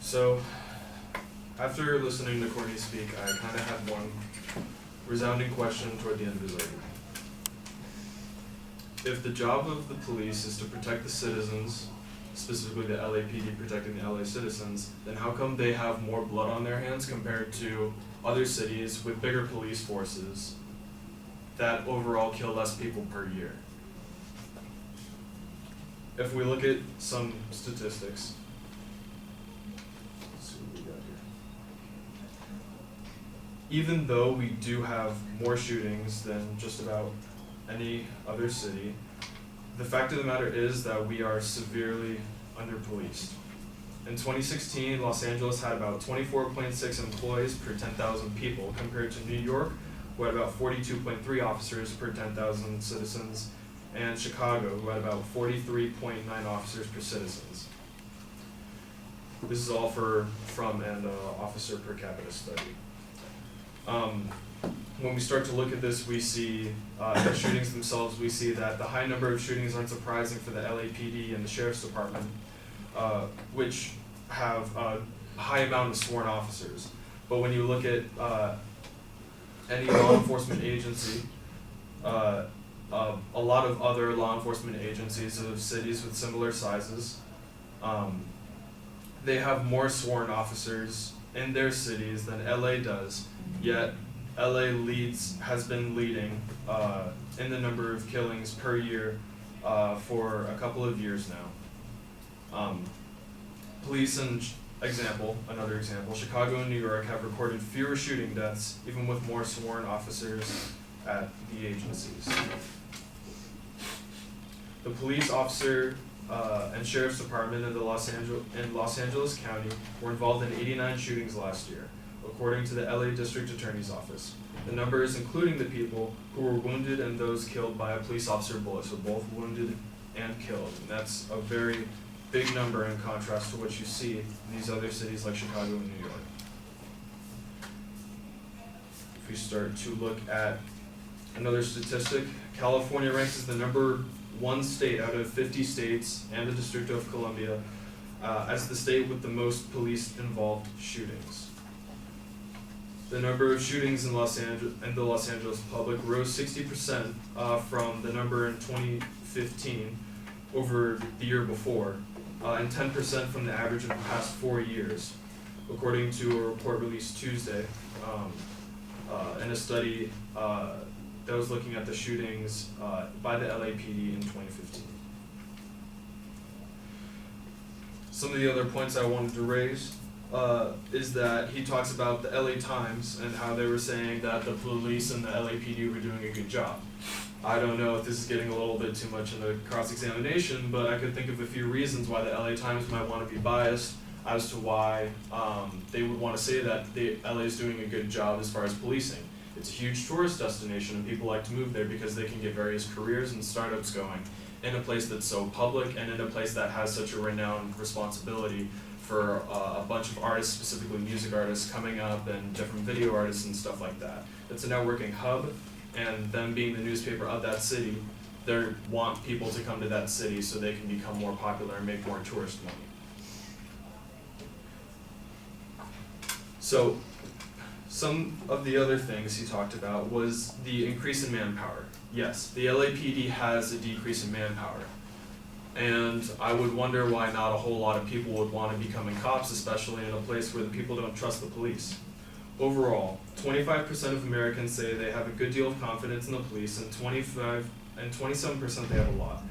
So, after listening to Courtney speak, I kind of had one resounding question toward the end of his argument. If the job of the police is to protect the citizens, specifically the LAPD protecting the LA citizens, then how come they have more blood on their hands compared to other cities with bigger police forces that overall kill less people per year? If we look at some statistics, let's see what we got here. Even though we do have more shootings than just about any other city, the fact of the matter is that we are severely under-policed. In 2016, Los Angeles had about 24.6 employees per 10,000 people, compared to New York, who had about 42.3 officers per 10,000 citizens, and Chicago, who had about 43.9 officers per citizens. This is all from an officer per capita study. When we start to look at this, we see the shootings themselves. We see that the high number of shootings aren't surprising for the LAPD and the Sheriff's Department, which have a high amount of sworn officers. But when you look at any law enforcement agency, a lot of other law enforcement agencies of cities with similar sizes, they have more sworn officers in their cities than LA does, yet LA has been leading in the number of killings per year for a couple of years now. Police, another example, Chicago and New York have recorded fewer shooting deaths, even with more sworn officers at the agencies. The police officer and Sheriff's Department in Los Angeles County were involved in 89 shootings last year, according to the LA District Attorney's Office. The number is including the people who were wounded and those killed by a police officer bullet, so both wounded and killed. And that's a very big number in contrast to what you see in these other cities like Chicago and New York. If we start to look at another statistic, California ranks as the number one state out of 50 states and the District of Columbia as the state with the most police-involved shootings. The number of shootings in the Los Angeles public rose 60% from the number in 2015 over the year before, and 10% from the average of the past 4 years, according to a report released Tuesday in a study that was looking at the shootings by the LAPD in 2015. Some of the other points I wanted to raise is that he talks about the LA Times and how they were saying that the police and the LAPD were doing a good job. I don't know if this is getting a little bit too much into cross-examination, but I could think of a few reasons why the LA Times might want to be biased as to why they would want to say that the LA is doing a good job as far as policing. It's a huge tourist destination and people like to move there because they can get various careers and startups going in a place that's so public and in a place that has such a renowned responsibility for a bunch of artists, specifically music artists, coming up and different video artists and stuff like that. It's a networking hub, and them being the newspaper of that city, they want people to come to that city so they can become more popular and make more tourist money. So, some of the other things he talked about was the increase in manpower. Yes, the LAPD has a decrease in manpower. And I would wonder why not a whole lot of people would want to become cops, especially in a place where the people don't trust the police. Overall, 25% of Americans say they have a good deal of confidence in the police, and 27% they have a lot.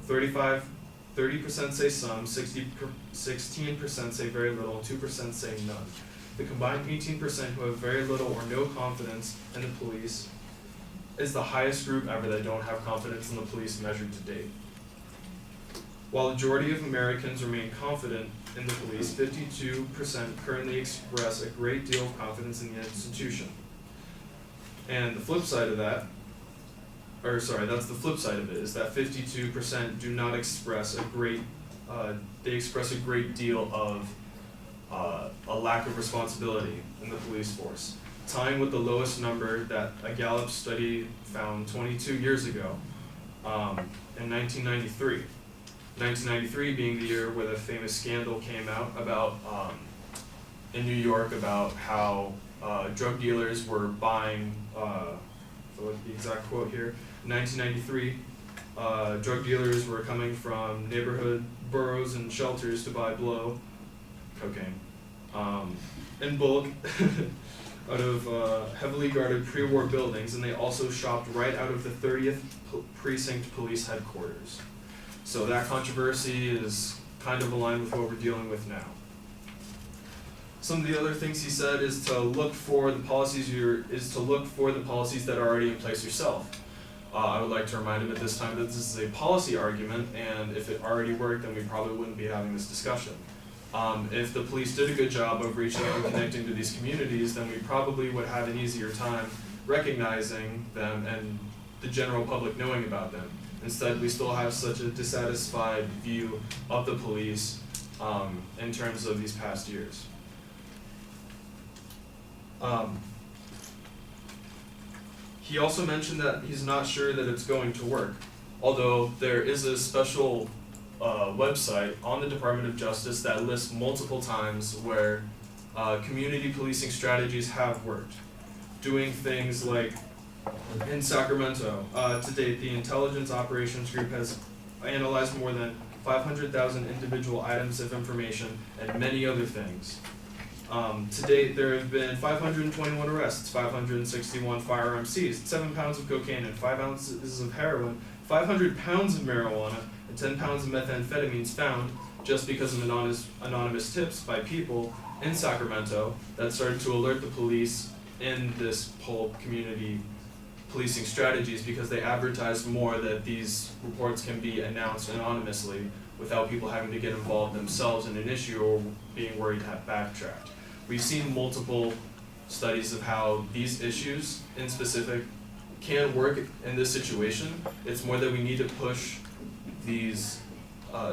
30% say some, 16% say very little, and 2% say none. The combined 18% who have very little or no confidence in the police is the highest group ever that don't have confidence in the police measured to date. While the majority of Americans remain confident in the police, 52% currently express a great deal of confidence in the institution. And the flip side of that, that's the flip side of it, is that 52% do not express they express a great deal of a lack of responsibility in the police force, tying with the lowest number that a Gallup study found 22 years ago in 1993. 1993 being the year where the famous scandal came out about in New York about how drug dealers were buying, what's the exact quote here? In 1993, drug dealers were coming from neighborhood boroughs and shelters to buy blow, cocaine, in bulk out of heavily guarded pre-war buildings, and they also shopped right out of the 30th Precinct Police Headquarters. So that controversy is kind of aligned with what we're dealing with now. Some of the other things he said is to look for the policies that are already in place yourself. I would like to remind him at this time that this is a policy argument, and if it already worked, then we probably wouldn't be having this discussion. If the police did a good job of reaching out and connecting to these communities, then we probably would have an easier time recognizing them and the general public knowing about them. Instead, we still have such a dissatisfied view of the police in terms of these past years. He also mentioned that he's not sure that it's going to work, although there is a special website on the Department of Justice that lists multiple times where community policing strategies have worked. Doing things like in Sacramento, to date, the Intelligence Operations Group has analyzed more than 500,000 individual items of information and many other things. To date, there have been 521 arrests, 561 firearms seized, 7 pounds of cocaine and 5 ounces of heroin, 500 pounds of marijuana, and 10 pounds of methamphetamines found just because of anonymous tips by people in Sacramento that started to alert the police in this whole community policing strategies, because they advertised more that these reports can be announced anonymously without people having to get involved themselves in an issue or being worried to have backtracked. We've seen multiple studies of how these issues in specific can work in this situation. It's more that we need to push these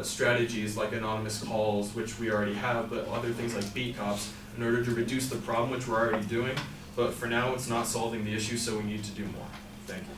strategies like anonymous calls, which we already have, but other things like beat cops, in order to reduce the problem, which we're already doing. But for now, it's not solving the issue, so we need to do more. Thank you.